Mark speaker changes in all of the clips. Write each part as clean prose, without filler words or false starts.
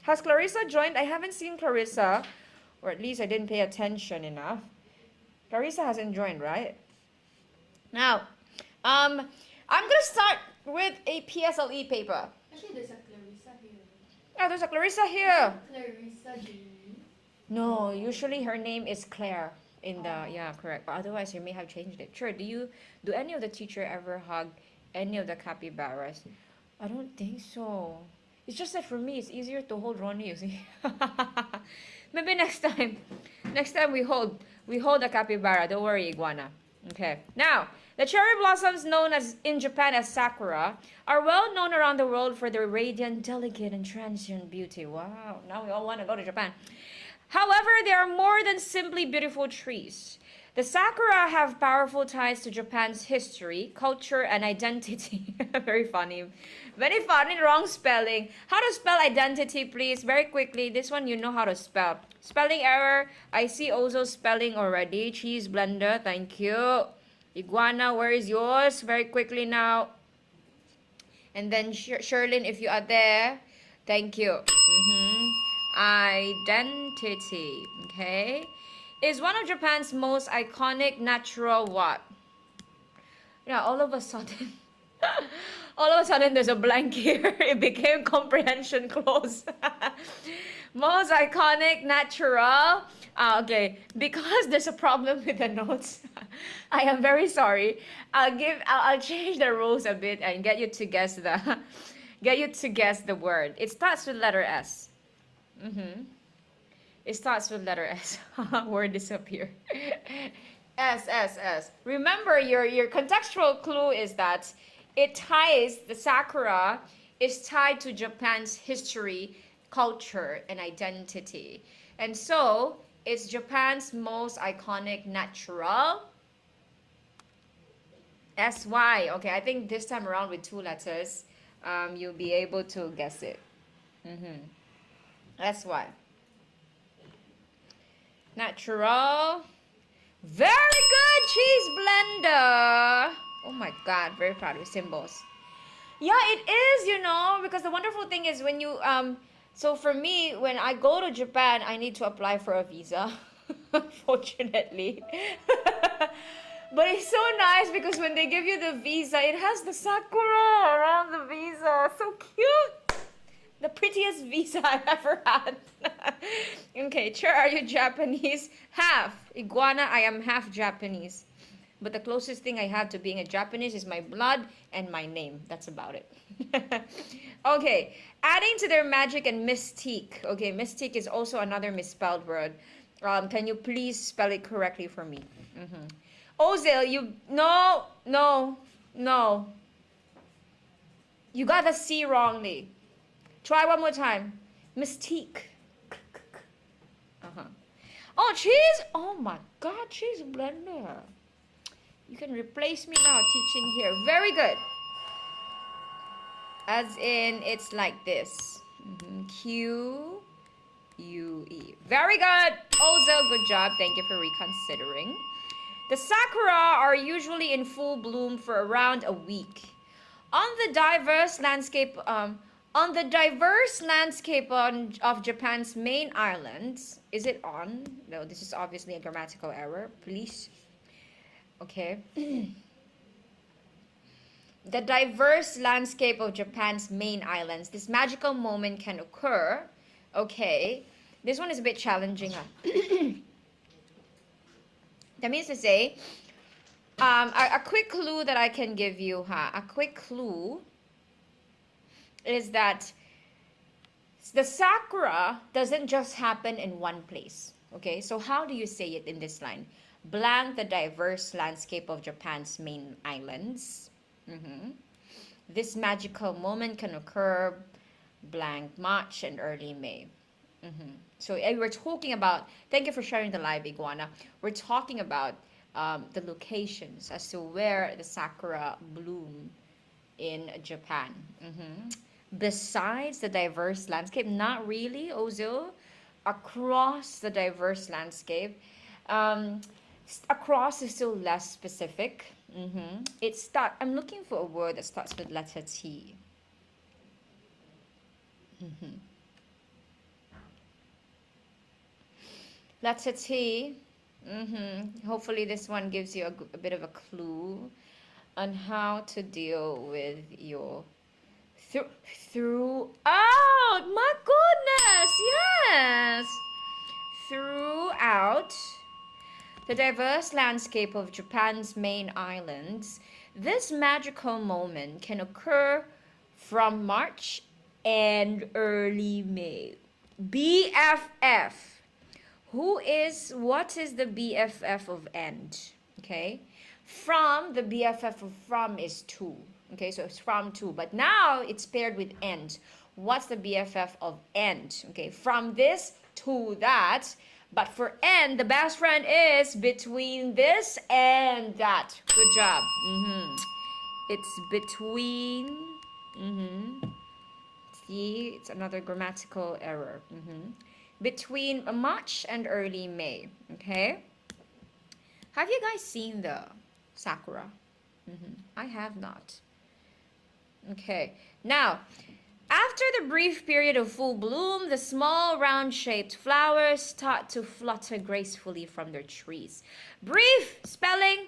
Speaker 1: Has Clarissa joined? I haven't seen Clarissa, or at least I didn't pay attention enough. Clarissa hasn't joined, right? Now, I'm gonna start with a PSLE paper.
Speaker 2: Actually, there's a Clarissa here.
Speaker 1: Oh, there's a Clarissa here.
Speaker 2: Clarissa Jamie.
Speaker 1: No, usually her name is Claire in the, yeah, correct. But otherwise, you may have changed it. Sure, do any of the teacher ever hug any of the capybaras? I don't think so. It's just that for me, it's easier to hold Ronnie, you see. Maybe next time. Next time we hold the capybara. Don't worry, iguana. Okay. Now, the cherry blossoms known as in Japan as sakura are well known around the world for their radiant, delicate, and transient beauty. Wow. Now we all want to go to Japan. However, they are more than simply beautiful trees. The sakura have powerful ties to Japan's history, culture, and identity. Very funny. Very funny, wrong spelling. How to spell identity, please? Very quickly. This one you know how to spell. Spelling error. I see Ozo spelling already. Cheese blender. Thank you. Iguana, where is yours? Very quickly now. And then Sherlyn, if you are there. Thank you. Identity. Okay. Is one of Japan's most iconic natural what? Yeah, all of a sudden there's a blank here. It became comprehension close. Most iconic natural. Okay, because there's a problem with the notes. I am very sorry. I'll change the rules a bit and get you to guess the word. It starts with letter S. It starts with letter S. Word disappear. S. Remember, your contextual clue is that it ties, the sakura is tied to Japan's history, culture, and identity. And so, it's Japan's most iconic natural. SY. Okay, I think this time around with 2 letters, you'll be able to guess it. SY. Natural. Very good, cheese blender. Oh my God, very proud of symbols. Yeah, it is, because the wonderful thing is when you, so for me, when I go to Japan, I need to apply for a visa, unfortunately. But it's so nice because when they give you the visa, it has the sakura around the visa. So cute. The prettiest visa I've ever had. Okay, Cher, are you Japanese? Half. Iguana, I am half Japanese. But the closest thing I have to being a Japanese is my blood and my name. That's about it. Okay, adding to their magic and mystique. Okay, mystique is also another misspelled word. Can you please spell it correctly for me? Ozil, no. You got the C wrongly. Try one more time. Mystique. Oh, cheese. Oh my God, cheese blender. You can replace me now teaching here. Very good. As in, it's like this. Q-U-E. Very good. Ozil, good job. Thank you for reconsidering. The sakura are usually in full bloom for around a week. On the diverse landscape of Japan's main islands, is it on? No, this is obviously a grammatical error. Please. Okay. The diverse landscape of Japan's main islands. This magical moment can occur. Okay. This one is a bit challenging. That means to say, a quick clue that I can give you, a quick clue is that the sakura doesn't just happen in one place. Okay, so how do you say it in this line? Blank the diverse landscape of Japan's main islands. This magical moment can occur blank March and early May. So we're talking about, thank you for sharing the live, Iguana. We're talking about the locations as to where the sakura bloom in Japan. Besides the diverse landscape, not really, Ozil. Across the diverse landscape, across is still less specific. I'm looking for a word that starts with letter T. Letter T. Hopefully this one gives you a bit of a clue on how to deal with your throughout. My goodness, yes. Throughout the diverse landscape of Japan's main islands, this magical moment can occur from March and early May. BFF. What is the BFF of end? Okay. From, the BFF of from is to. Okay, so it's from to. But now it's paired with end. What's the BFF of end? Okay, from this to that. But for end, the best friend is between this and that. Good job. It's between. See, it's another grammatical error. Between March and early May. Okay. Have you guys seen the sakura? I have not. Okay. Now, after the brief period of full bloom, the small round-shaped flowers start to flutter gracefully from their trees. Brief spelling.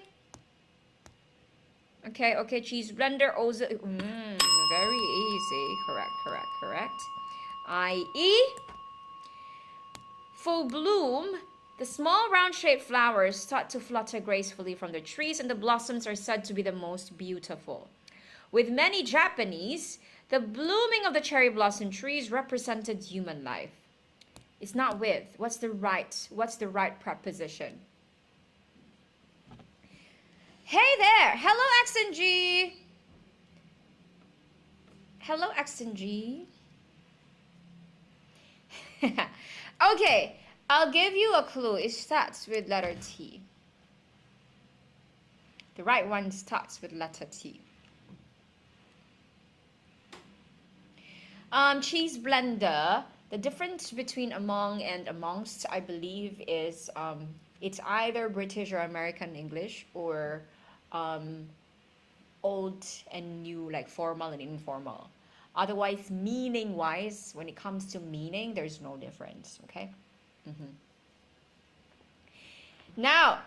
Speaker 1: Okay, cheese blender, also, very easy. Correct. I.e., full bloom, the small round-shaped flowers start to flutter gracefully from the trees, and the blossoms are said to be the most beautiful. With many Japanese, the blooming of the cherry blossom trees represented human life. It's not with. What's the right preposition? Hey there! Hello, X and G! Hello, X and G. Okay, I'll give you a clue. It starts with letter T. The right one starts with letter T. Cheese blender. The difference between among and amongst, I believe, is it's either British or American English, or old and new, like formal and informal. Otherwise, meaning-wise, when it comes to meaning, there's no difference, okay? Now,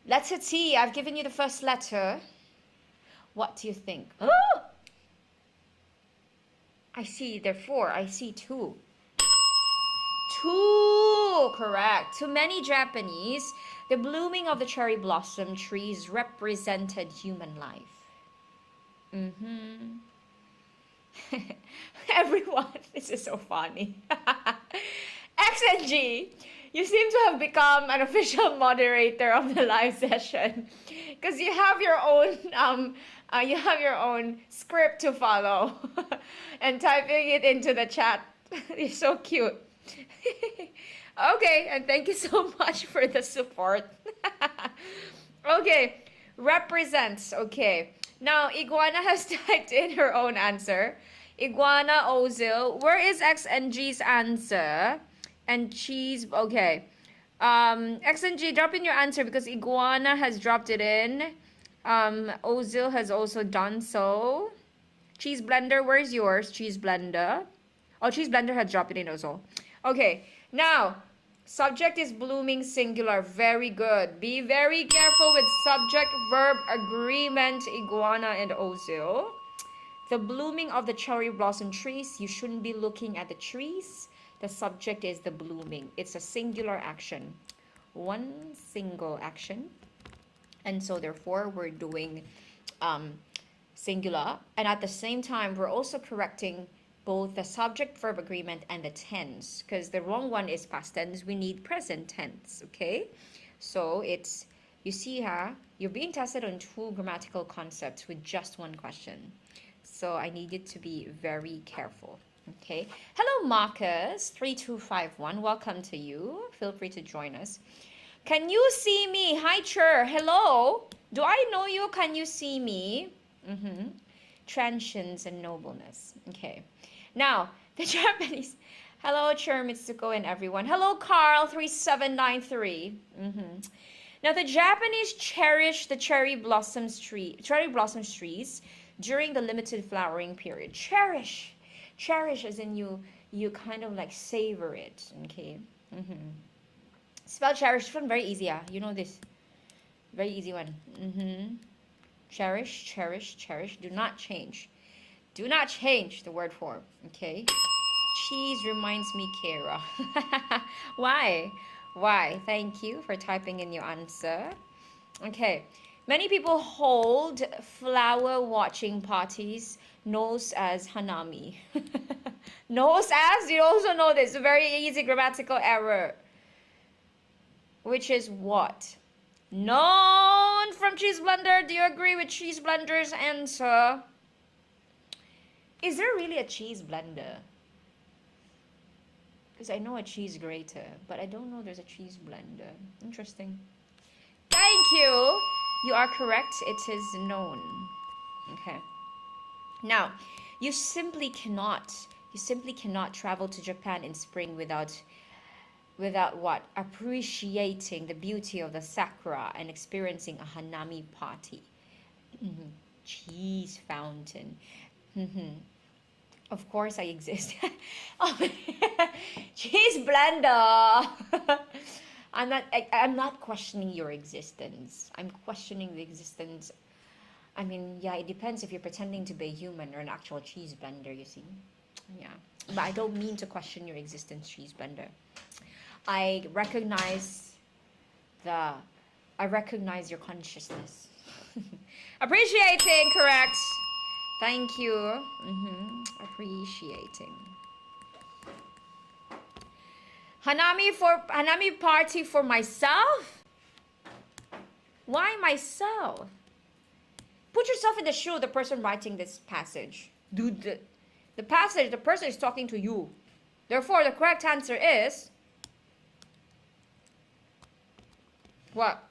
Speaker 1: letter T. I've given you the first letter. What do you think? Oh! I see there are 4. I see 2. 2, correct. To many Japanese, the blooming of the cherry blossom trees represented human life. Everyone, this is so funny. X and G, you seem to have become an official moderator of the live session because you have your own script to follow and typing it into the chat. You're so cute. Okay, and thank you so much for the support. Okay, represents. Okay, now Iguana has typed in her own answer. Iguana Ozil, where is X and G's answer? And cheese, okay. X and G, drop in your answer because Iguana has dropped it in. Ozil has also done so. Cheese blender, where's yours? Cheese blender. Oh, cheese blender has dropped it in also. Okay, now subject is blooming singular. Very good. Be very careful with subject verb agreement, Iguana and Ozil. The blooming of the cherry blossom trees, you shouldn't be looking at the trees. The subject is the blooming. It's a singular action. One single action. And so therefore we're doing singular. And at the same time, we're also correcting both the subject verb agreement and the tense, because the wrong one is past tense. We need present tense. Okay, so it's, you see, you're being tested on 2 grammatical concepts with just 1 question, so I need you to be very careful. Okay, hello Marcus 3251, welcome to you. Feel free to join us. Can you see me? Hi Chur, hello, do I know you? Can you see me? Transience and nobleness. Okay, now the Japanese, hello Chur, Mitsuko and everyone. Hello Carl 3793. Now the Japanese cherish the cherry blossom trees during the limited flowering period. Cherish as in you kind of like savor it. Okay, Spell cherish. This one very easy. You know this. Very easy one. Cherish, cherish, cherish. Do not change. Do not change the word form. Okay. Cheese reminds me, Kara. Why? Why? Thank you for typing in your answer. Okay. Many people hold flower watching parties knows as hanami. Knows as? You also know this. A very easy grammatical error. Which is what? Known from Cheese Blender. Do you agree with Cheese Blender's answer? Is there really a cheese blender? Because I know a cheese grater, but I don't know there's a cheese blender. Interesting. Thank you. You are correct. It is known. Okay. Now, you simply cannot travel to Japan in spring without what? Appreciating the beauty of the sakura and experiencing a hanami party. Cheese fountain. Of course I exist. Cheese blender. I'm not questioning your existence. I'm questioning the existence. I mean, yeah, it depends if you're pretending to be a human or an actual cheese blender, you see. Yeah. But I don't mean to question your existence, cheese blender. I recognize your consciousness. Appreciating, correct. Thank you. Appreciating. Hanami party for myself? Why myself? Put yourself in the shoe of the person writing this passage. Dude, the person is talking to you. Therefore, the correct answer is what?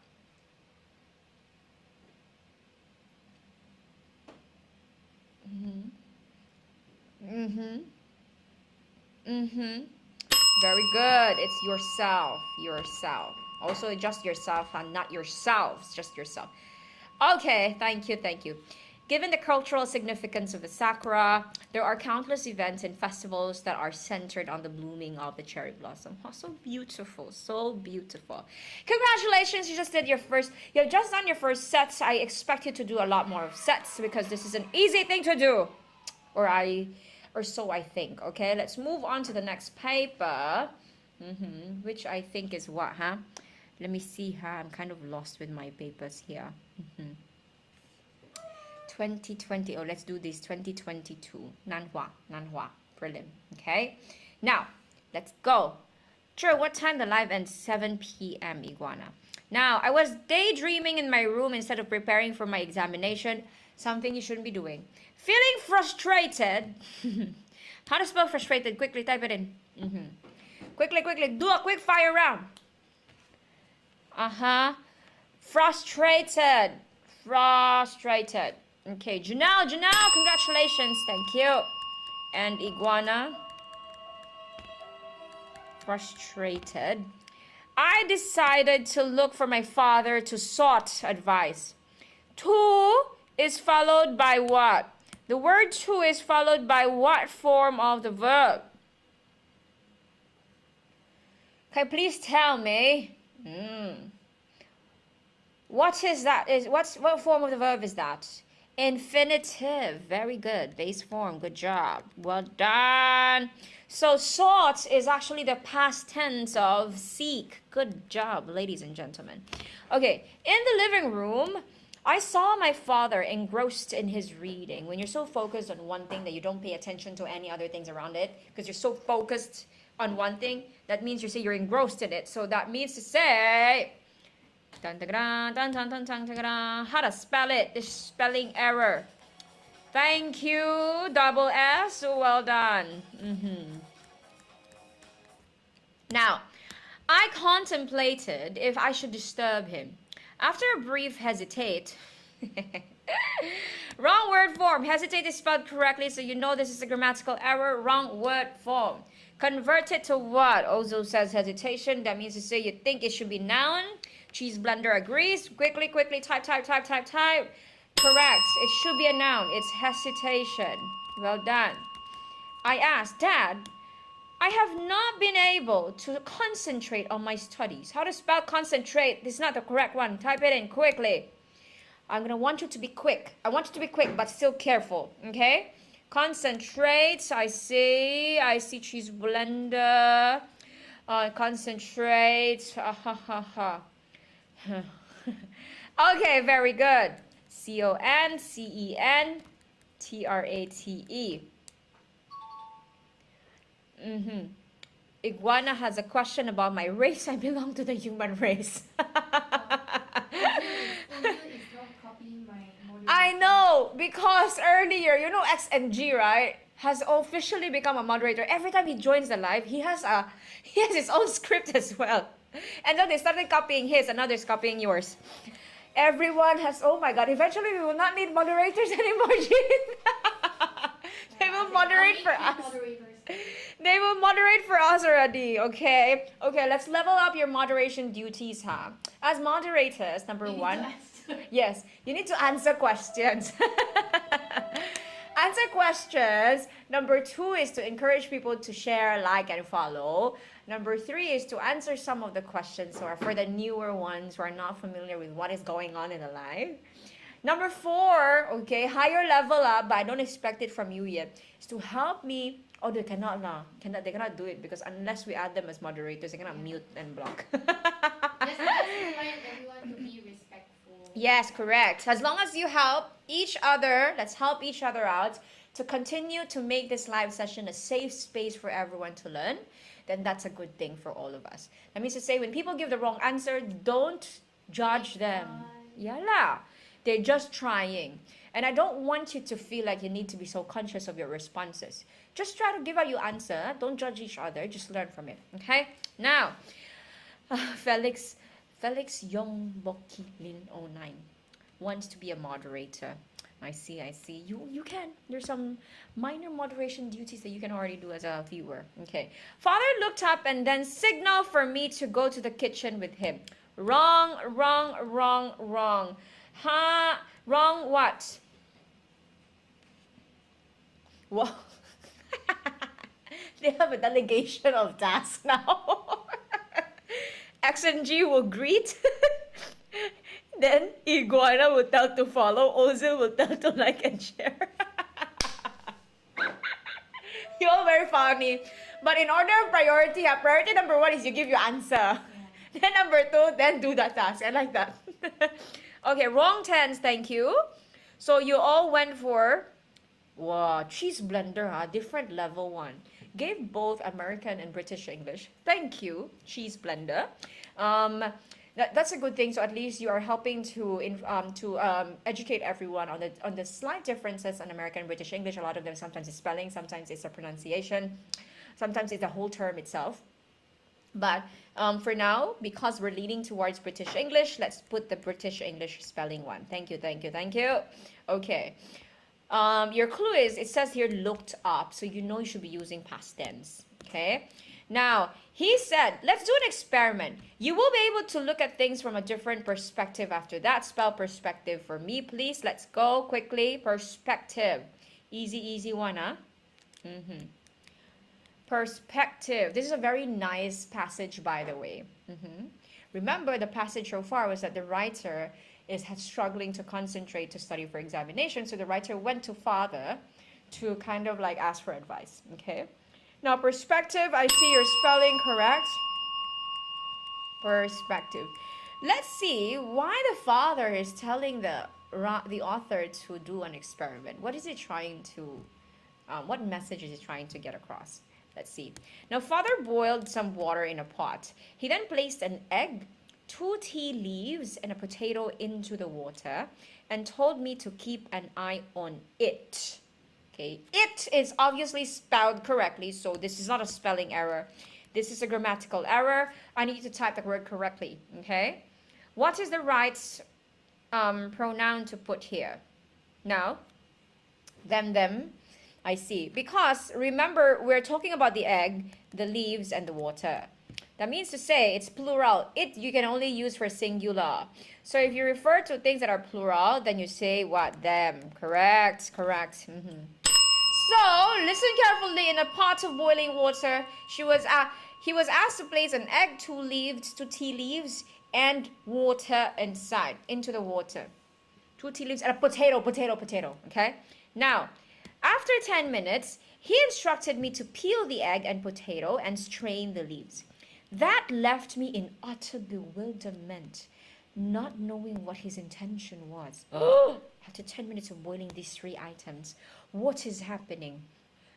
Speaker 1: Very good. It's yourself. Yourself. Also, just yourself and not yourselves. Just yourself. Okay. Thank you. Thank you. Given the cultural significance of the sakura, there are countless events and festivals that are centered on the blooming of the cherry blossom. Oh, so beautiful. So beautiful. Congratulations. You just did your first. You've just done your first sets. I expect you to do a lot more sets because this is an easy thing to do. Or so I think. Okay, let's move on to the next paper, which I think is what, huh? Let me see, huh? I'm kind of lost with my papers here. 2020. Oh, let's do this. 2022. Nanhua prelim. Okay. Now, let's go. Sure. What time the live ends? 7 p.m. Iguana. Now, I was daydreaming in my room instead of preparing for my examination. Something you shouldn't be doing. Feeling frustrated. How to spell frustrated? Quickly type it in. Quickly. Do a quick fire round. Frustrated. Okay, Janelle, congratulations. Thank you. And Iguana. Frustrated. I decided to look for my father to sought advice. To is followed by what? The word to is followed by what form of the verb? Okay, please tell me. What is that? What form of the verb is that? Infinitive. Very good. Base form. Good job. Well done. So sought is actually the past tense of seek. Good job, ladies and gentlemen. Okay, in the living room, I saw my father engrossed in his reading. When you're so focused on one thing that you don't pay attention to any other things around it, because you're so focused on one thing, that means you're engrossed in it. So that means to say, how to spell it? This spelling error. Thank you, double S. Well done. Now, I contemplated if I should disturb him. After a brief hesitate, wrong word form. Hesitate is spelled correctly, so you know this is a grammatical error. Wrong word form. Convert it to what? Ozo says hesitation. That means to say you think it should be noun. Cheese blender agrees. Quickly, type. Correct. It should be a noun. It's hesitation. Well done. I asked, Dad, I have not been able to concentrate on my studies. How to spell concentrate? This is not the correct one. Type it in quickly. I'm gonna want you to be quick. I want you to be quick, but still careful. Okay? Concentrate. I see cheese blender. Concentrate. Okay, very good. Concentrate. Iguana has a question about my race. I belong to the human race. I know, because earlier, you know X and G, right? Has officially become a moderator. Every time he joins the live, he has his own script as well. And then they started copying his, and now they're copying yours. Everyone has, oh my god, eventually we will not need moderators anymore, Jean. They will moderate for us. They will moderate for us already, okay? Okay, let's level up your moderation duties, huh? As moderators, number one. Yes, you need to answer questions. Answer questions. Number two is to encourage people to share, like, and follow. Number three is to answer some of the questions or for the newer ones who are not familiar with what is going on in the live. Number four, okay, higher level up, but I don't expect it from you yet, is to help me. Oh, they cannot now. They cannot do it because unless we add them as moderators, they cannot mute and block.
Speaker 2: Just remind everyone to be respectful.
Speaker 1: Yes, correct. As long as you help each other, let's help each other out to continue to make this live session a safe space for everyone to learn, then that's a good thing for all of us. That means to say when people give the wrong answer, don't judge them. Yala. They're just trying. And I don't want you to feel like you need to be so conscious of your responses. Just try to give out your answer. Don't judge each other. Just learn from it. Okay? Now, Felix Yongboki Lin 09 wants to be a moderator. I see. You can. There's some minor moderation duties that you can already do as a viewer. Okay. Father looked up and then signaled for me to go to the kitchen with him. Wrong. Huh? Wrong what? Well, they have a delegation of tasks now. X and G will greet. Then Iguana will tell to follow. Ozil will tell to like and share. You're all very funny. But in order of priority, priority number one is you give your answer. Yeah. Then number two, then do that task. I like that. Okay, wrong tense, thank you. So you all went for, wow, cheese blender, different level one. Gave both American and British English. Thank you, cheese blender. That's a good thing. So at least you are helping to educate everyone on the slight differences in American and British English. A lot of them sometimes it's spelling, sometimes it's a pronunciation, sometimes it's the whole term itself. But for now, because we're leaning towards British English, let's put the British English spelling one. Thank you. Okay. Your clue is, it says here looked up, so you know you should be using past tense. Okay. Now, he said, let's do an experiment. You will be able to look at things from a different perspective after that. Spell perspective for me, please. Let's go quickly. Perspective. Easy one, huh? Perspective. This is a very nice passage, by the way. Remember, the passage so far was that the writer is struggling to concentrate to study for examination. So the writer went to father to kind of like ask for advice. Okay. Now, perspective, I see you're spelling correct. Perspective. Let's see why the father is telling the author to do an experiment. What is he trying to, what message is he trying to get across? Let's see. Now, father boiled some water in a pot. He then placed an egg, 2 tea leaves, and a potato into the water and told me to keep an eye on it. Okay, it is obviously spelled correctly, so this is not a spelling error. This is a grammatical error. I need to type the word correctly, okay? What is the right pronoun to put here? Now, them, I see. Because, remember, we're talking about the egg, the leaves, and the water. That means to say it's plural. It you can only use for singular. So if you refer to things that are plural, then you say what? Them. Correct. So, listen carefully. In a pot of boiling water, he was asked to place an egg, two tea leaves, and water into the water. 2 tea leaves and a potato. Okay? Now, after 10 minutes, he instructed me to peel the egg and potato and strain the leaves. That left me in utter bewilderment, not knowing what his intention was. After 10 minutes of boiling these 3 items, what is happening?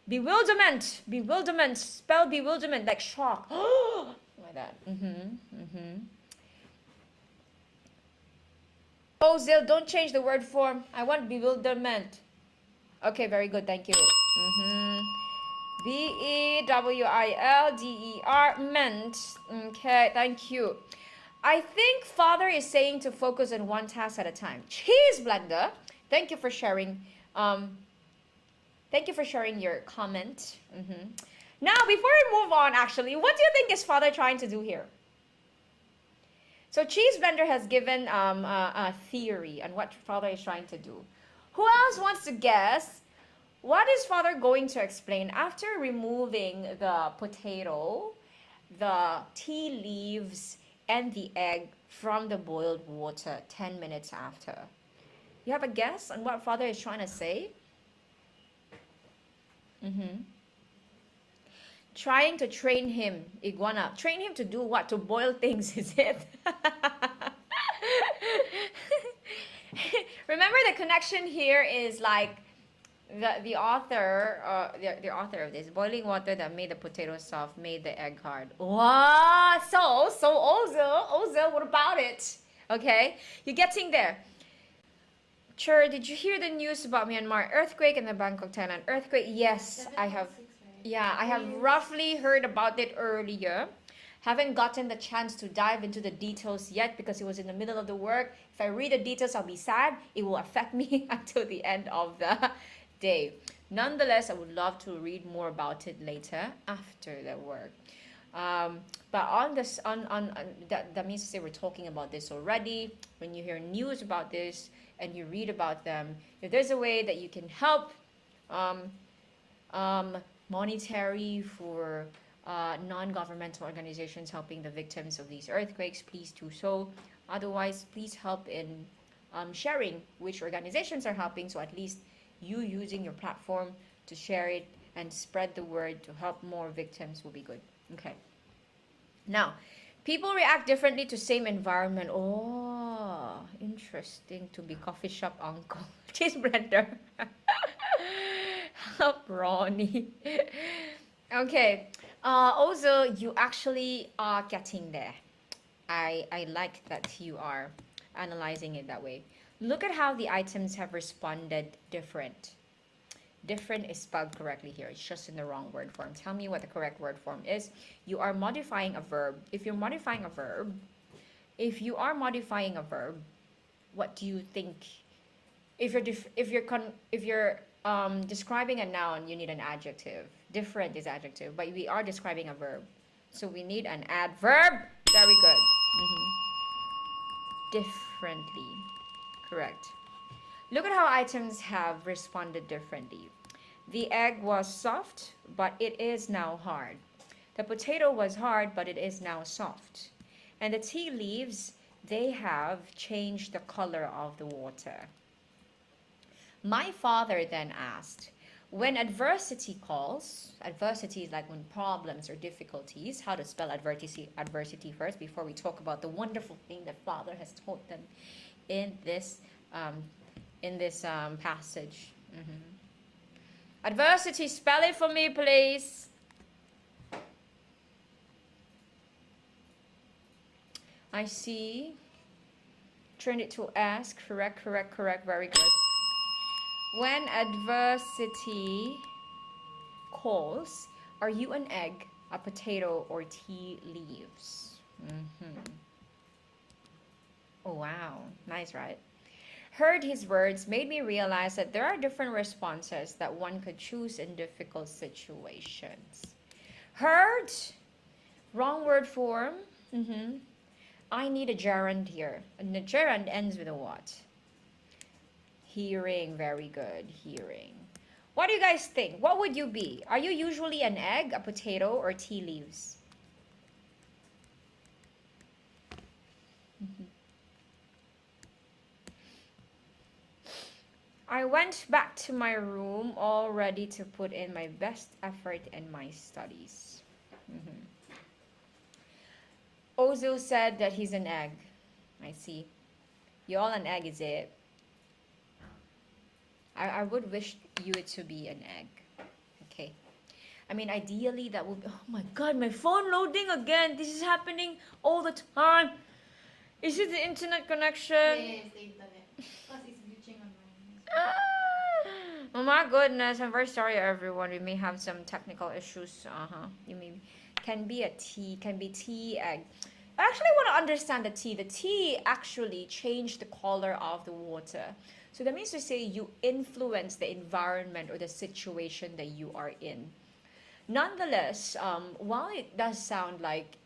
Speaker 1: Bewilderment. Spell bewilderment like shock. Like that. Oh, Zil, don't change the word form. I want bewilderment. Okay, very good. Thank you. Bewilder, ment. Okay, thank you. I think Father is saying to focus on one task at a time. Cheese blender. Thank you for sharing. Thank you for sharing your comment. Now, before we move on, actually, what do you think is Father trying to do here? So Cheese Blender has given a theory on what Father is trying to do. Who else wants to guess? What is Father going to explain after removing the potato, the tea leaves, and the egg from the boiled water 10 minutes after? You have a guess on what Father is trying to say? Trying to train him, iguana. Train him to do what? To boil things, is it? Remember, the connection here is like the author of this, boiling water that made the potato soft made the egg hard. Wow! So Ozil, what about it? Okay, you're getting there. Chur, did you hear the news about Myanmar earthquake and the Bangkok, Thailand earthquake? Yes, I have. Yeah, I have roughly heard about it earlier. Haven't gotten the chance to dive into the details yet because it was in the middle of the work. If I read the details, I'll be sad. It will affect me until the end of the day. Nonetheless, I would love to read more about it later after the work. But on this, that means to say we're talking about this already. When you hear news about this and you read about them, if there's a way that you can help, monetary for non-governmental organizations helping the victims of these earthquakes, please do so. Otherwise, please help in sharing which organizations are helping, so at least you using your platform to share it and spread the word to help more victims will be good. Okay. Now, people react differently to same environment. Oh, interesting to be coffee shop uncle. Cheese blender. Help Ronnie. Okay. Also, you actually are getting there. I like that you are analyzing it that way. Look at how the items have responded different. Different is spelled correctly here. It's just in the wrong word form. Tell me what the correct word form is. You are modifying a verb. If you're modifying a verb, what do you think? If you're describing a noun, you need an adjective. Different is adjective, but we are describing a verb, so we need an adverb. Very good. Differently, correct. Look at how items have responded differently. The egg was soft, but it is now hard. The potato was hard, but it is now soft. And the tea leaves, they have changed the color of the water. My father then asked, when adversity calls, adversity is like when problems or difficulties, how to spell adversity first before we talk about the wonderful thing that Father has taught them in this passage. Adversity, spell it for me, please. I see. Turn it to S. Correct. Very good. When adversity calls, are you an egg, a potato, or tea leaves? Oh, wow. Nice, right? Heard his words made me realize that there are different responses that one could choose in difficult situations. Heard, wrong word form. I need a gerund here. And the gerund ends with a what? Hearing, very good, hearing. What do you guys think? What would you be? Are you usually an egg, a potato, or tea leaves? I went back to my room all ready to put in my best effort in my studies. Ozil said that he's an egg. I see. You all an egg, is it? I would wish you to be an egg. Okay. I mean, ideally that would be... Oh my god, my phone loading again. This is happening all the time. Is it the internet connection?
Speaker 2: Yes, the internet. Because it's glitching on mine.
Speaker 1: Oh my goodness, I'm very sorry everyone. We may have some technical issues. You may can be tea egg. I actually want to understand the tea. The tea actually changed the color of the water. So that means to say you influence the environment or the situation that you are in. Nonetheless, while it does sound like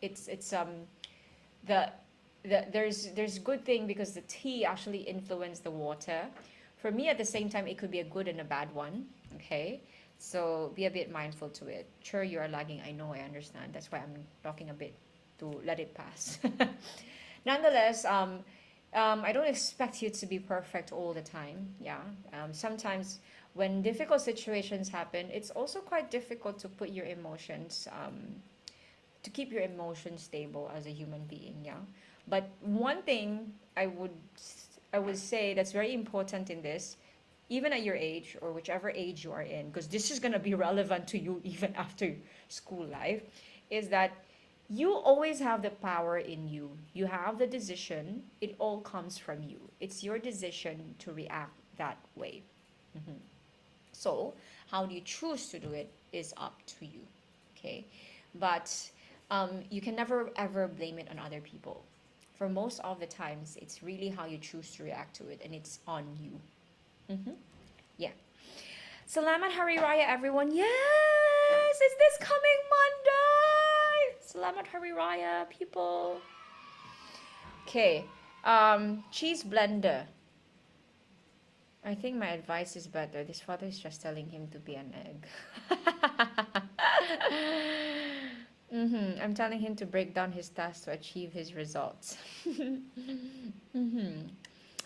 Speaker 1: there's good thing because the tea actually influenced the water. For me, at the same time, it could be a good and a bad one. Okay, so be a bit mindful to it. Sure, you are lagging. I know, I understand. That's why I'm talking a bit to let it pass. Nonetheless, I don't expect you to be perfect all the time. Yeah, sometimes when difficult situations happen, it's also quite difficult to put your emotions, to keep your emotions stable as a human being. Yeah, but one thing I would say that's very important in this, even at your age or whichever age you are in, because this is going to be relevant to you even after school life, is that you always have the power in you. You have the decision. It all comes from you. It's your decision to react that way. So, how do you choose to do it is up to you. Okay? But you can never ever blame it on other people. For most of the times, it's really how you choose to react to it, and it's on you. Yeah. Salamat Hari Raya, everyone. Yes! Is this coming Monday? Salamat Hari Raya, people. Okay. Cheese blender. I think my advice is better. This father is just telling him to be an egg. I'm telling him to break down his tasks to achieve his results.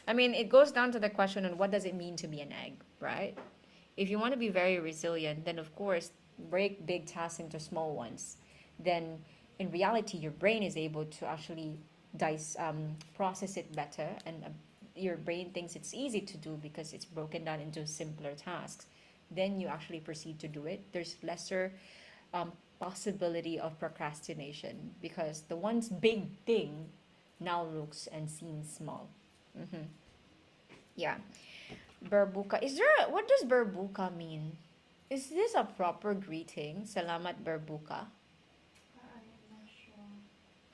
Speaker 1: I mean, it goes down to the question on what does it mean to be an egg, right? If you want to be very resilient, then of course, break big tasks into small ones. Then, in reality, your brain is able to actually process it better, and your brain thinks it's easy to do because it's broken down into simpler tasks. Then you actually proceed to do it. There's lesser possibility of procrastination because the once big thing now looks and seems small. Yeah. Berbuka. What does berbuka mean? Is this a proper greeting? Salamat berbuka.
Speaker 2: I'm not sure.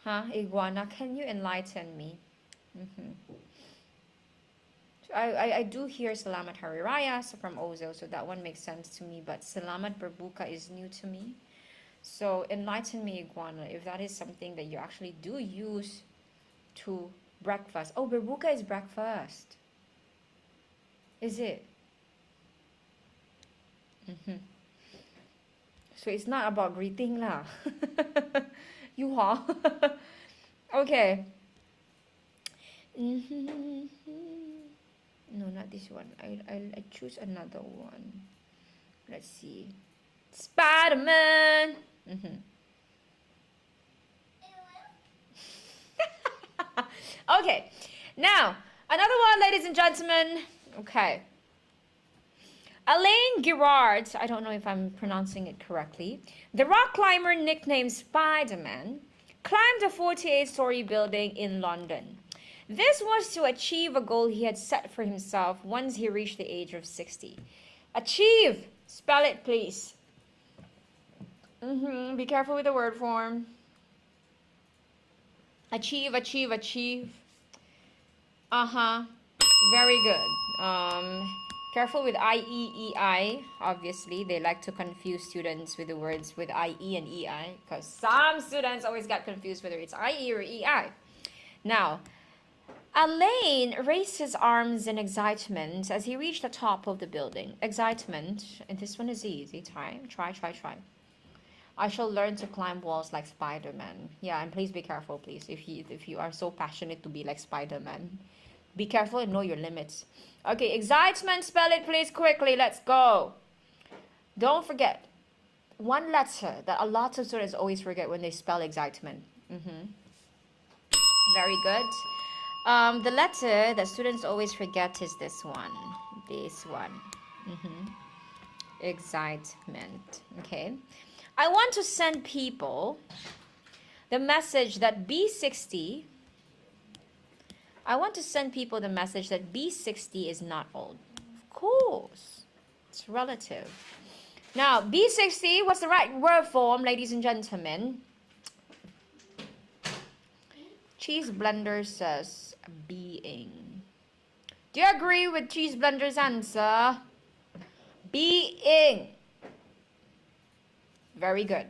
Speaker 1: Huh? Iguana, can you enlighten me? So I do hear Salamat Hari Raya from Ozo, so that one makes sense to me, but Salamat berbuka is new to me. So enlighten me, Iguana, if that is something that you actually do use to breakfast. Oh, berbuka is breakfast. Is it? So it's not about greeting lah. You ha. Okay. No, not this one. I choose another one. Let's see. Spider-Man. Okay. Now, another one, ladies and gentlemen. Okay. Alain Girard, I don't know if I'm pronouncing it correctly, the rock climber nicknamed Spider-Man, climbed a 48-story building in London. This was to achieve a goal he had set for himself once he reached the age of 60. Achieve! Spell it, please. Be careful with the word form. Achieve, achieve, achieve. Very good. Careful with I-E-E-I. Obviously, they like to confuse students with the words with I-E and E-I, because some students always get confused whether it's I-E or E-I. Now, Alain raised his arms in excitement as he reached the top of the building. Excitement, and this one is easy. Try. I shall learn to climb walls like Spider-Man. Yeah, and please be careful, please. If you are so passionate to be like Spider-Man, be careful and know your limits. Okay, excitement, spell it please quickly. Let's go. Don't forget one letter that a lot of students always forget when they spell excitement. Very good. The letter that students always forget is this one. This one. Excitement. Okay. I want to send people the message that B60. I want to send people the message that B60 is not old. Of course. It's relative. Now, B60, what's the right word form, ladies and gentlemen? Cheese Blender says being. Do you agree with Cheese Blender's answer? Being. Very good.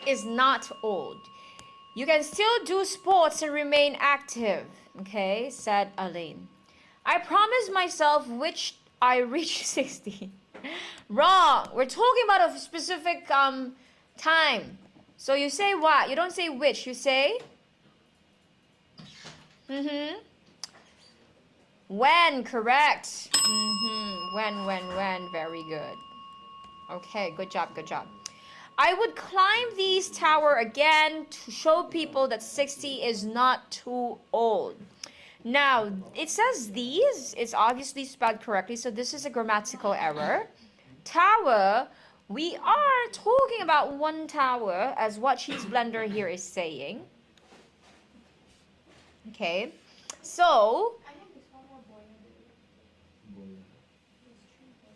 Speaker 1: Is not old. You can still do sports and remain active. Okay, said Alain. I promised myself which I reached 60. Wrong. We're talking about a specific time. So you say what? You don't say which. You say when. Correct. When. Very good. Okay, good job. I would climb these tower again to show people that 60 is not too old. Now, it says these. It's obviously spelled correctly, so this is a grammatical error. Tower, we are talking about one tower, as what Cheese Blender here is saying. Okay, so...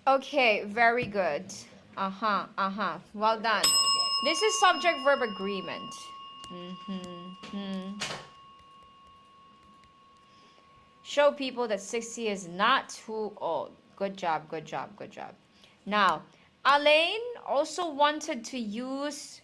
Speaker 1: Okay, very good. Well done. This is subject-verb agreement. Show people that 60 is not too old. Good job. Now, Alain also wanted to use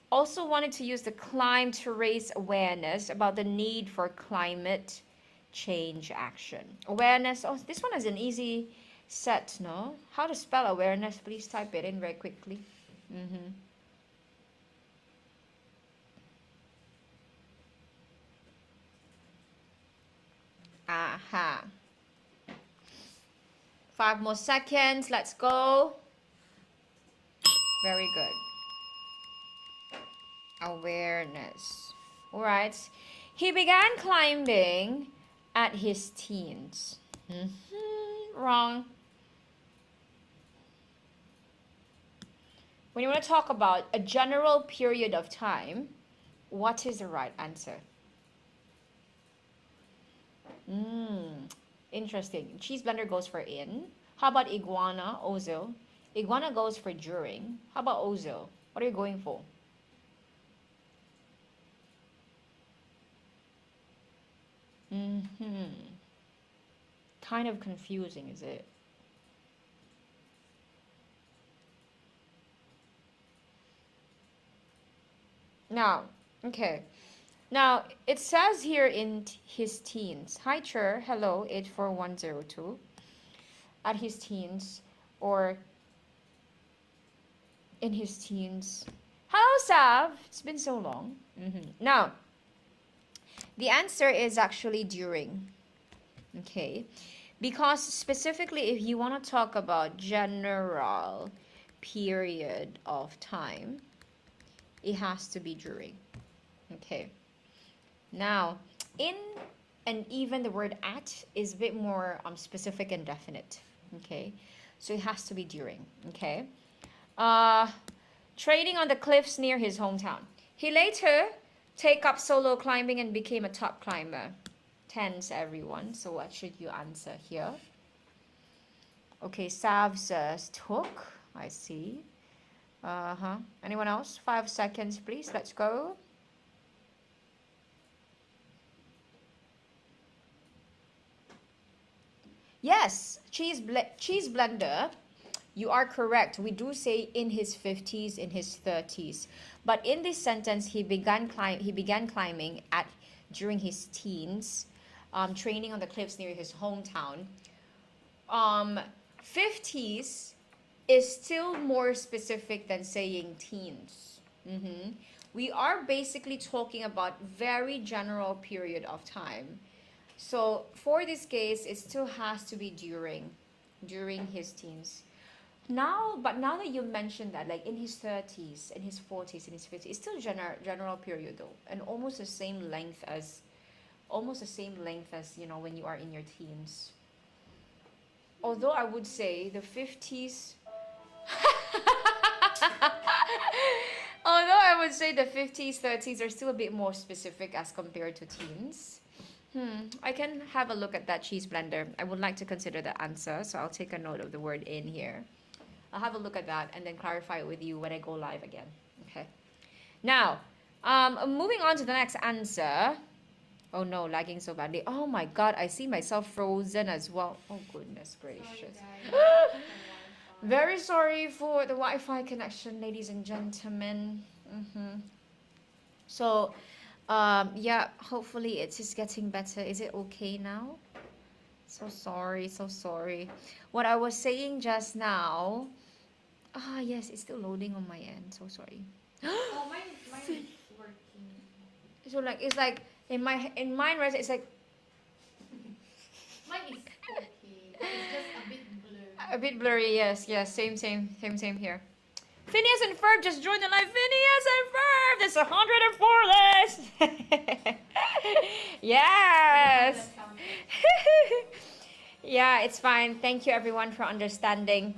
Speaker 1: the climb to raise awareness about the need for climate change action. Awareness. Oh, this one is an easy set, no? How to spell awareness? Please type it in very quickly. Aha. 5 more seconds. Let's go. Very good. Awareness. All right. He began climbing at his teens. Wrong. When you want to talk about a general period of time, what is the right answer? Interesting. Cheese Blender goes for in. How about iguana, ozo? Iguana goes for during. How about ozo? What are you going for? Kind of confusing, is it? Now, okay. Now, it says here in his teens. Hi, Chur. Hello, 84102. At his teens, or in his teens. Hello, Sav. It's been so long. Now, the answer is actually during. Okay. Because specifically, if you want to talk about general period of time, it has to be during. Okay. Now, in and even the word at is a bit more specific and definite. Okay. So it has to be during. Okay. Training on the cliffs near his hometown. He later take up solo climbing and became a top climber. Tens, everyone. So what should you answer here? Okay, Sav says took. I see. Anyone else? 5 seconds, please. Let's go. Yes, cheese blender You are correct. We do say in his 50s, in his 30s. But in this sentence, he began climbing during his teens, training on the cliffs near his hometown. 50s is still more specific than saying teens. We are basically talking about very general period of time. So for this case, it still has to be during his teens. Now that you mentioned that, like in his 30s, in his 40s, in his 50s, it's still general period though, and almost the same length as when you are in your teens. Although I would say the 50s although I would say the 50s, 30s are still a bit more specific as compared to teens. I can have a look at that cheese blender. I would like to consider the answer, so I'll take a note of the word in here. I'll have a look at that and then clarify it with you when I go live again. Okay. Now, moving on to the next answer. Oh no, lagging so badly. Oh my god, I see myself frozen as well. Oh goodness gracious. Very sorry for the Wi-Fi connection, ladies and gentlemen. So, yeah, hopefully it is getting better. Is it okay now? So sorry, so sorry. What I was saying just now. Yes, it's still loading on my end. So sorry.
Speaker 2: Oh, mine is working.
Speaker 1: So it's like in mine, right? It's like
Speaker 2: Mine is okay, but it's just a bit blurry.
Speaker 1: a bit blurry. Yes, same here. Phineas and Ferb just joined the live. Phineas and Ferb, there's 104 list. Yes. Yeah, it's fine. Thank you everyone for understanding.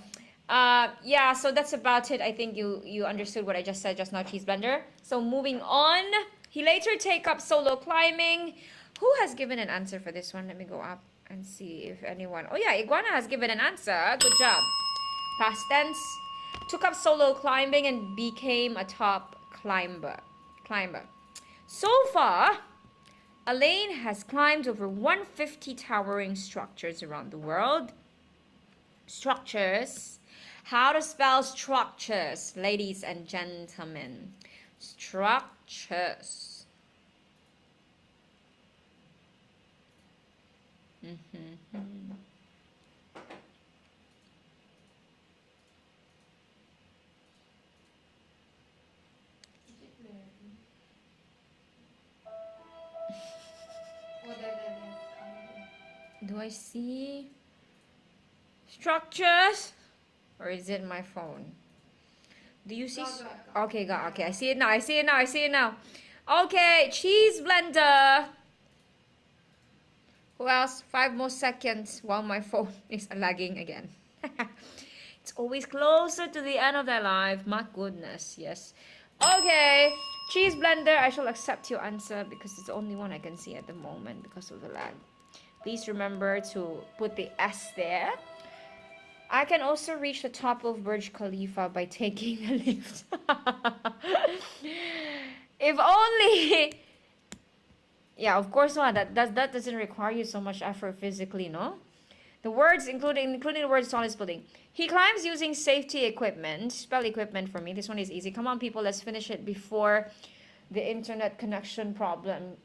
Speaker 1: Yeah, so that's about it. I think you understood what I just said just now, cheese blender. So moving on, he later take up solo climbing. Who has given an answer for this one? Let me go up and see if anyone. Oh yeah, Iguana has given an answer. Good job. Past tense. Took up solo climbing and became a top climber. So far, Elaine has climbed over 150 towering structures around the world. Structures. How to spell structures, ladies and gentlemen? Structures. Do I see structures? Or is it my phone? Do you see?
Speaker 2: Go.
Speaker 1: Okay, okay. I see it now. Okay, cheese blender. Who else? 5 more seconds while my phone is lagging again. It's always closer to the end of their life. My goodness, yes. Okay, cheese blender. I shall accept your answer because it's the only one I can see at the moment because of the lag. Please remember to put the S there. I can also reach the top of Burj Khalifa by taking a lift. If only. Yeah, of course not. That doesn't require you so much effort physically, no? The words, including the words tall is building. He climbs using safety equipment. Spell equipment for me. This one is easy. Come on, people. Let's finish it before the internet connection problem.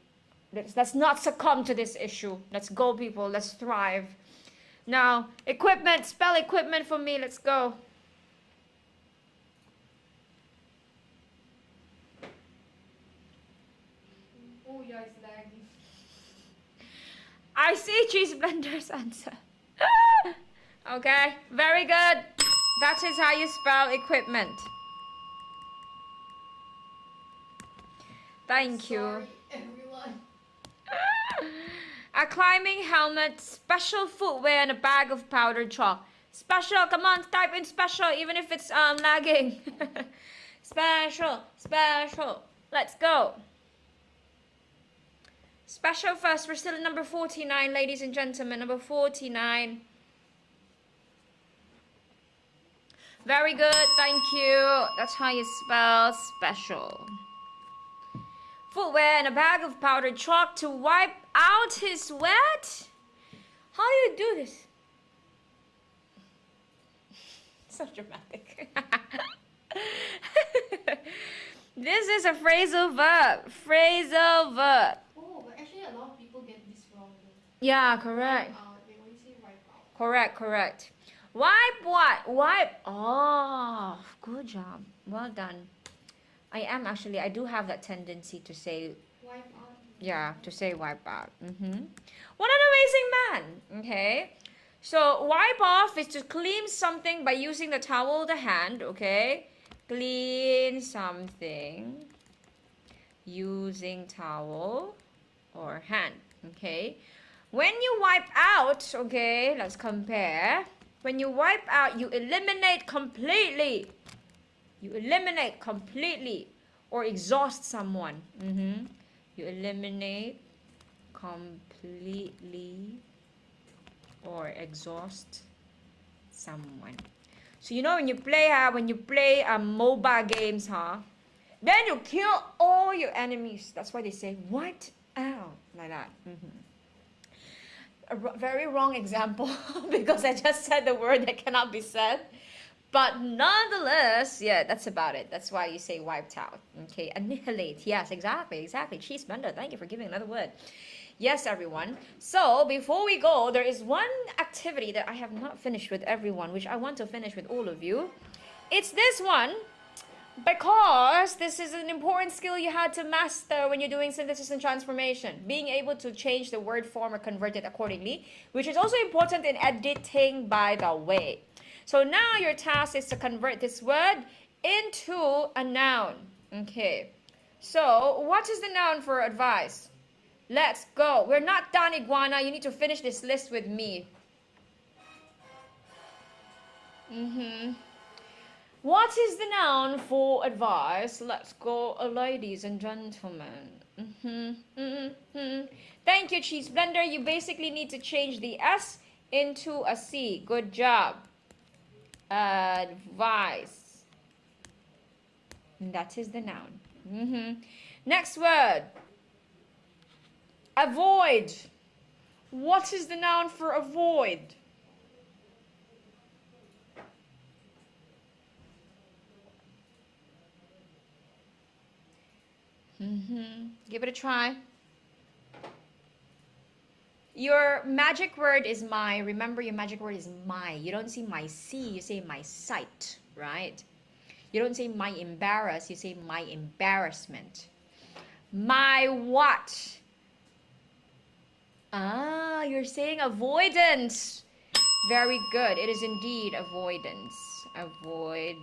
Speaker 1: Let's not succumb to this issue. Let's go, people. Let's thrive. Now, equipment. Spell equipment for me. Let's go.
Speaker 2: Oh, yeah, it's lagging.
Speaker 1: I see cheese blender's answer. Okay, very good. That is how you spell equipment. Thank you.
Speaker 2: Sorry, everyone.
Speaker 1: A climbing helmet, special footwear, and a bag of powdered chalk. Special, come on, type in special, even if it's lagging. Special. Let's go. Special first. We're still at number 49, ladies and gentlemen. Number 49. Very good, thank you. That's how you spell special. Footwear and a bag of powdered chalk to wipe out his sweat. How do you do this? So dramatic. This is a phrasal verb. Phrasal verb.
Speaker 2: Oh, but actually a lot of people get this wrong though.
Speaker 1: Yeah, correct.
Speaker 2: Wipe out. They always say wipe out.
Speaker 1: Correct, correct. Wipe what? Wipe off. Good job. Well done. I do have that tendency to say,
Speaker 2: Wipe out.
Speaker 1: yeah, to say wipe out. What an amazing man. Okay. So wipe off is to clean something by using the towel or the hand. Okay. Clean something using towel or hand. Okay. When you wipe out, okay, let's compare. When you wipe out, you eliminate completely. You eliminate completely or exhaust someone. You eliminate completely or exhaust someone. So you know when you play mobile games, then you kill all your enemies. That's why they say wipe out like that. A very wrong example because I just said the word that cannot be said. But nonetheless, yeah, that's about it. That's why you say wiped out. Okay, annihilate. Yes, exactly. Cheese blender. Thank you for giving another word. Yes, everyone. So before we go, there is one activity that I have not finished with everyone, which I want to finish with all of you. It's this one. Because this is an important skill you had to master when you're doing synthesis and transformation. Being able to change the word form or convert it accordingly, which is also important in editing, by the way. So now your task is to convert this word into a noun. Okay. So what is the noun for advice? Let's go. We're not done, Iguana. You need to finish this list with me. What is the noun for advice? Let's go, ladies and gentlemen. Thank you, Cheese Blender. You basically need to change the S into a C. Good job. Advice. That is the noun. Next word. Avoid. What is the noun for avoid? Give it a try. Your magic word is my. Remember, your magic word is my. You don't say my see, you say my sight, right? You don't say my embarrass, you say my embarrassment. My what? Ah, you're saying avoidance. Very good. It is indeed avoidance. Avoidance.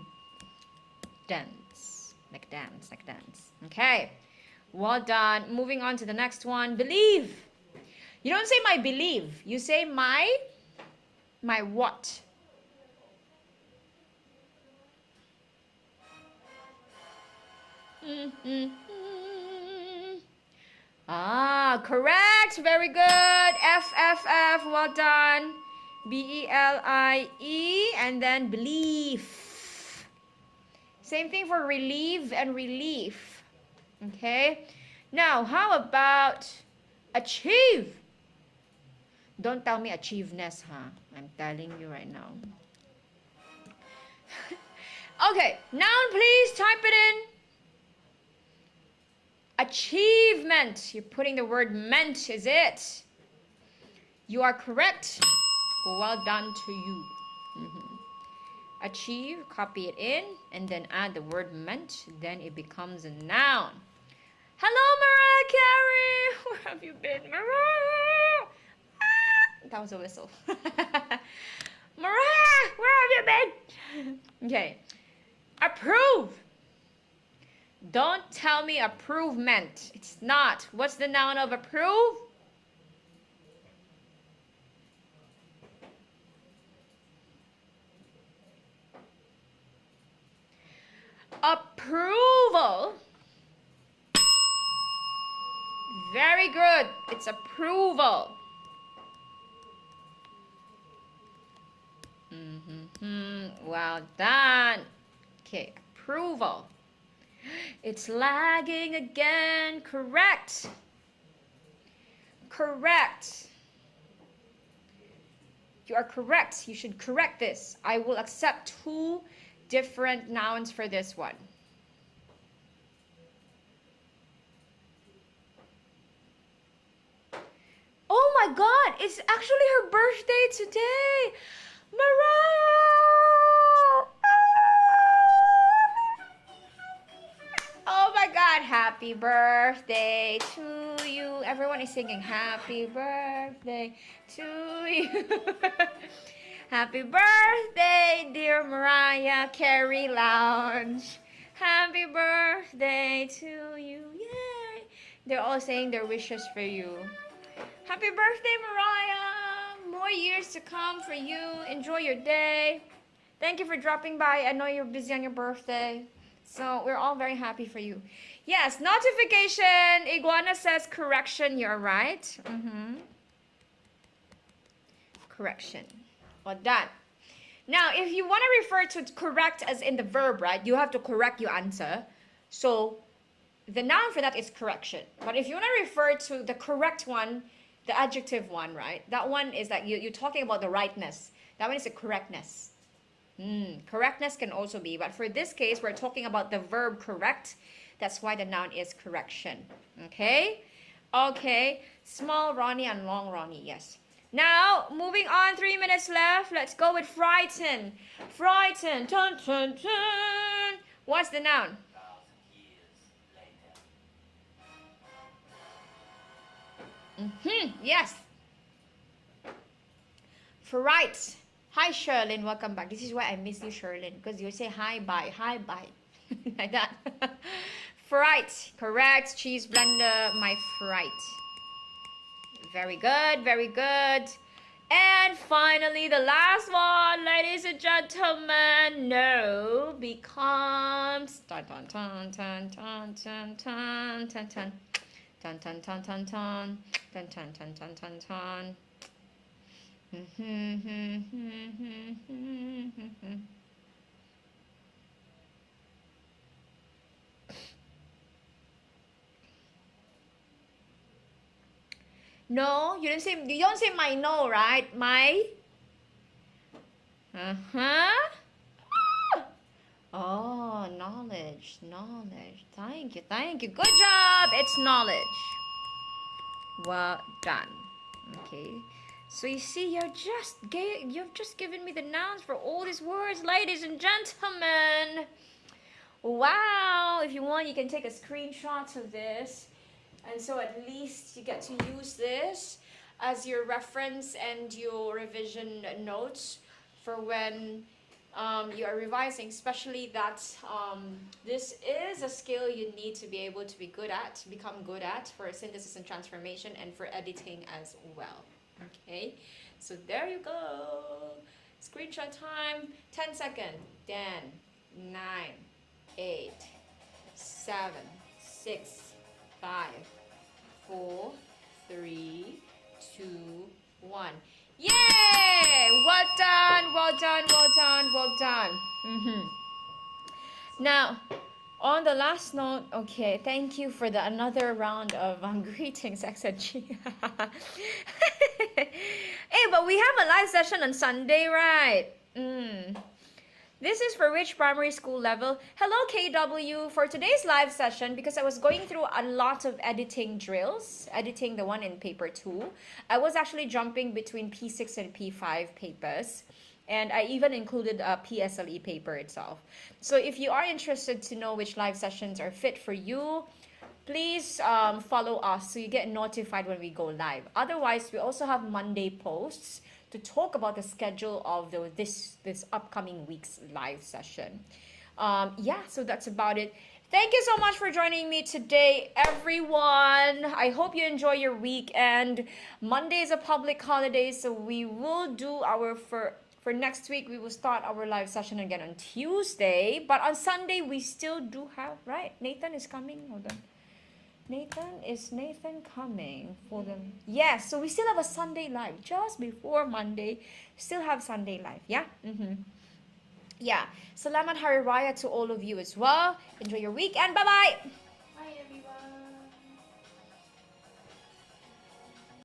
Speaker 1: Like dance, like dance. Okay. Well done. Moving on to the next one. Believe. You don't say my believe. You say my what? Ah, correct. Very good. F, F, F. Well done. B-E-L-I-E. And then belief. Same thing for relieve and relief. Okay. Now, how about achieve? Don't tell me achieveness, huh? I'm telling you right now. Okay. Noun, please type it in. Achievement. You're putting the word meant, is it? You are correct. Well done to you. Achieve, copy it in, and then add the word meant. Then it becomes a noun. Hello, Mariah Carey. Where have you been, Mariah? Ah, that was a whistle. Mariah, where have you been? Okay. Approve. Don't tell me approvement. It's not. What's the noun of approve? Approval. Very good. It's approval. Well done. Okay, approval. It's lagging again. Correct. Correct. You are correct. You should correct this. I will accept 2 different nouns for this one. Oh my God, it's actually her birthday today. Mariah! Oh my God, happy birthday to you. Everyone is singing happy birthday to you. Happy birthday, dear Mariah Carey Lounge. Happy birthday to you. Yay. They're all saying their wishes for you. Happy birthday, Mariah. More years to come for you. Enjoy your day. Thank you for dropping by. I know you're busy on your birthday. So we're all very happy for you. Yes, notification. Iguana says correction. You're right. Correction. Well done. Now, if you want to refer to correct as in the verb, right, you have to correct your answer. So the noun for that is correction. But if you want to refer to the correct one, the adjective one, right, that one is that you're talking about the rightness. That one is a correctness. Correctness can also be, but for this case, we're talking about the verb correct. That's why the noun is correction. Okay? Okay. Small Ronnie and long Ronnie, yes. Now, moving on, 3 minutes left. Let's go with frighten. Frighten. Dun, dun, dun. What's the noun? Yes. Fright. Hi, Sherlyn. Welcome back. This is why I miss you, Sherlyn, because you say hi, bye, like that. Fright. Correct. Cheese blender. My fright. Very good. Very good. And finally, the last one, ladies and gentlemen. No becomes. Dun dun dun dun dun dun dun dun dun. Dun dun dun dun dun. Dun dun dun dun dun dun. No, you don't say my no, right? My Oh, knowledge. Thank you. Good job. It's knowledge. Well done. Okay. So you see, you've just given me the nouns for all these words, ladies and gentlemen. Wow. If you want, you can take a screenshot of this. And so at least you get to use this as your reference and your revision notes for when you are revising, especially that this is a skill you need to be able to become good at for synthesis and transformation and for editing as well. Okay, so there you go. Screenshot time, 10 seconds. 10, 9, 8, 7, 6, 5, 4, 3, 2, 1. Yay! Well done. Now, on the last note, okay, thank you for another round of greetings, XNG. Hey, but we have a live session on Sunday, right? This is for which primary school level? Hello, KW. For today's live session, because I was going through a lot of editing drills, editing the one in paper 2, I was actually jumping between P6 and P5 papers. And I even included a PSLE paper itself. So if you are interested to know which live sessions are fit for you, please follow us so you get notified when we go live. Otherwise, we also have Monday posts to talk about the schedule of this upcoming week's live session. Yeah, so that's about it. Thank you so much for joining me today, everyone. I hope you enjoy your weekend. Monday is a public holiday, so we will do for next week, we will start our live session again on Tuesday. But on Sunday, we still do have, right? Nathan is coming. Hold on. Nathan coming for them? Yes, so we still have a Sunday live just before Monday. Still have Sunday live, yeah? Yeah. Salamat Hari Raya to all of you as well. Enjoy your weekend. Bye-bye.